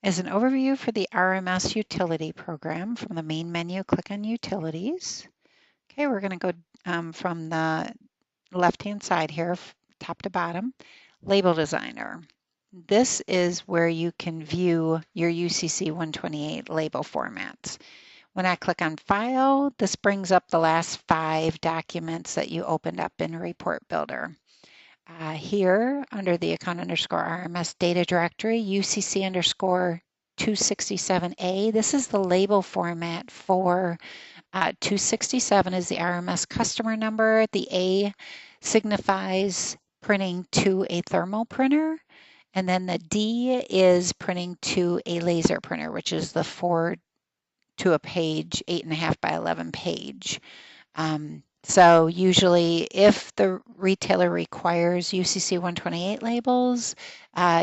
As an overview for the RMS utility program, from the main menu, click on Utilities. Okay, we're going to go from the left-hand side here, top to bottom, Label Designer. This is where you can view your UCC 128 label formats. When I click on File, this brings up the last 5 documents that you opened up in Report Builder. Here, under the account underscore RMS data directory, UCC underscore 267A, this is the label format for 267 is the RMS customer number. The A signifies printing to a thermal printer. And then the D is printing to a laser printer, which is the 4 to a page, 8.5 by 11 page. So usually if the retailer requires UCC 128 labels,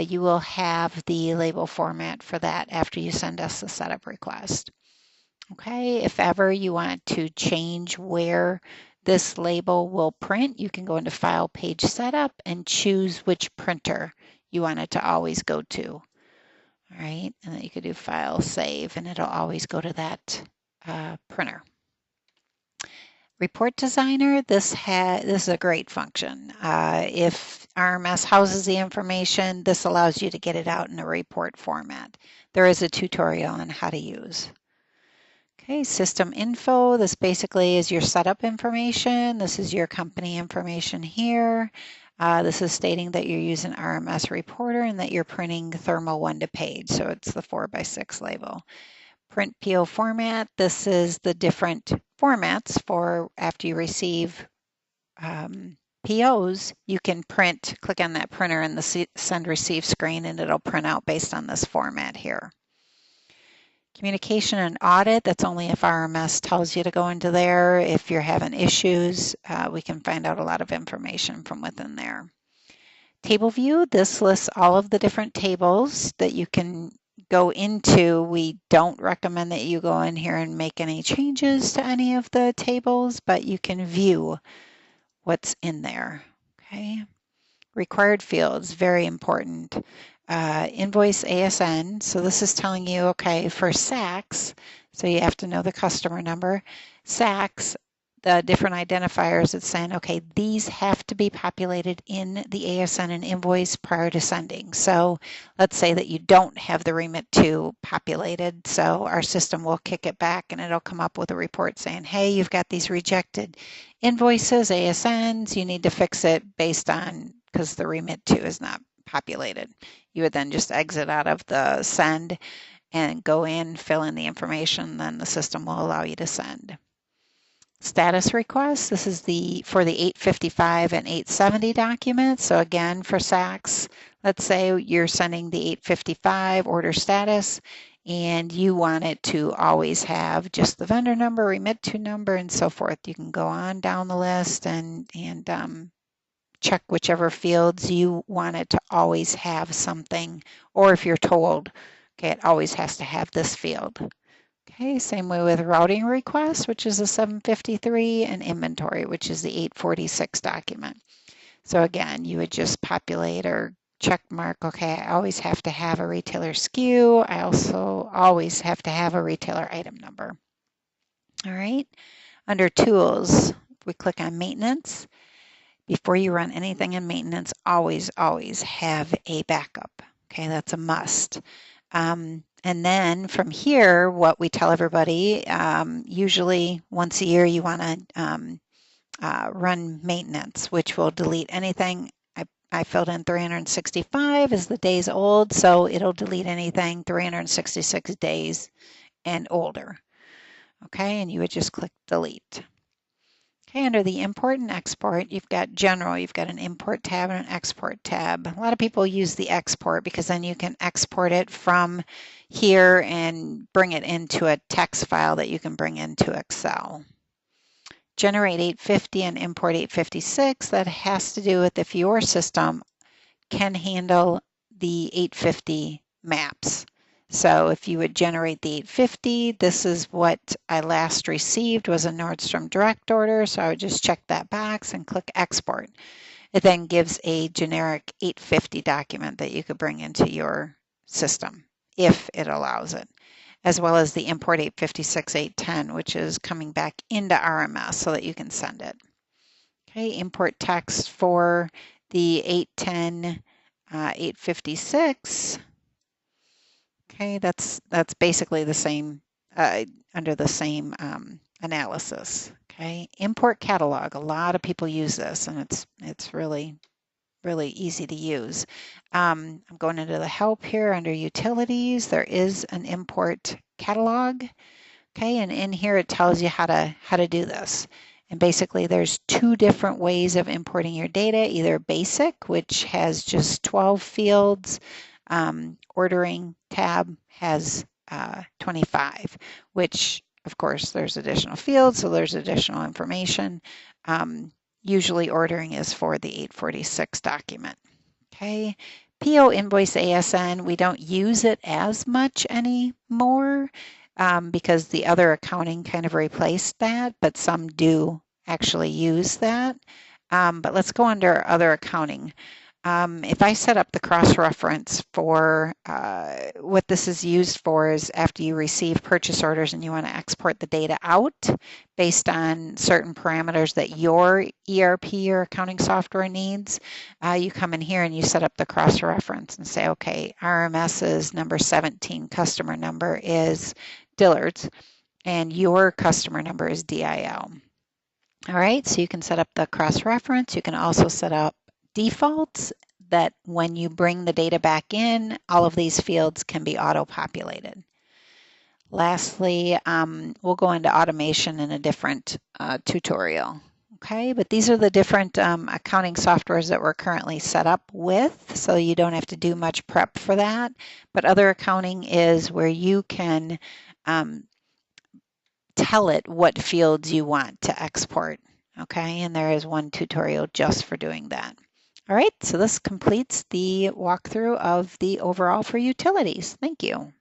you will have the label format for that after you send us the setup request. Okay, if ever you want to change where this label will print, you can go into File Page Setup and choose which printer you want it to always go to. All right, and then you could do File Save and it'll always go to that printer. Report Designer, this is a great function. If RMS houses the information, this allows you to get it out in a report format. There is a tutorial on how to use. Okay, system info, this basically is your setup information. This is your company information here. This is stating that you're using RMS Reporter and that you're printing thermal 1 to page, so it's the 4x6 label. Print PO format, this is the different formats for after you receive POs, you can print, click on that printer in the send receive screen and it'll print out based on this format here. Communication and audit, that's only if RMS tells you to go into there. If you're having issues, we can find out a lot of information from within there. Table view, this lists all of the different tables that you can go into. We don't recommend that you go in here and make any changes to any of the tables, but you can view what's in there. Okay. Required fields, very important. Invoice ASN, so this is telling you, okay, for SACS, so you have to know the customer number. SACS, the different identifiers, it's saying, okay, these have to be populated in the ASN and invoice prior to sending. So let's say that you don't have the remit to populated, so our system will kick it back and it'll come up with a report saying, hey, you've got these rejected invoices, ASNs, you need to fix it based on, because the remit to is not populated. You would then just exit out of the send and go in, fill in the information, then the system will allow you to send. Status requests, this is for the 855 and 870 documents. So again, for SACS, let's say you're sending the 855 order status and you want it to always have just the vendor number, remit to number, and so forth. You can go on down the list and check whichever fields you want it to always have something, or if you're told, okay, it always has to have this field. Okay, same way with routing requests, which is a 753, and inventory, which is the 846 document. So again, you would just populate or check mark, okay, I always have to have a retailer SKU. I also always have to have a retailer item number. All right, under tools, we click on maintenance. Before you run anything in maintenance, always have a backup. Okay, that's a must. And then from here, what we tell everybody, usually once a year you want to run maintenance, which will delete anything. I filled in 365 as the days old, so it'll delete anything 366 days and older. Okay, and you would just click delete. Okay, under the import and export, you've got general, you've got an import tab and an export tab. A lot of people use the export because then you can export it from here and bring it into a text file that you can bring into Excel. Generate 850 and import 856, that has to do with if your system can handle the 850 maps. So if you would generate the 850, this is what I last received was a Nordstrom direct order. So I would just check that box and click export. It then gives a generic 850 document that you could bring into your system if it allows it, as well as the import 856, 810, which is coming back into RMS so that you can send it. Okay, import text for the 810, 856. Okay, that's basically the same, under the same analysis. Okay, import catalog. A lot of people use this, and it's really easy to use. I'm going into the help here under utilities. There is an import catalog. Okay, and in here it tells you how to do this. And basically there's two different ways of importing your data, either basic, which has just 12 fields, ordering tab has 25, which of course there's additional fields, so there's additional information. Usually ordering is for the 846 document. Okay, PO invoice ASN, we don't use it as much anymore because the other accounting kind of replaced that, but some do actually use that. But let's go under other accounting. If I set up the cross-reference for what this is used for is after you receive purchase orders and you want to export the data out based on certain parameters that your ERP or accounting software needs, you come in here and you set up the cross-reference and say, okay, RMS's number 17 customer number is Dillard's and your customer number is DIL. All right, so you can set up the cross-reference. You can also set up defaults that when you bring the data back in, all of these fields can be auto-populated. Lastly, we'll go into automation in a different tutorial. Okay, but these are the different accounting softwares that we're currently set up with, so you don't have to do much prep for that. But other accounting is where you can tell it what fields you want to export. Okay, and there is one tutorial just for doing that. All right, so this completes the walkthrough of the overall for utilities. Thank you.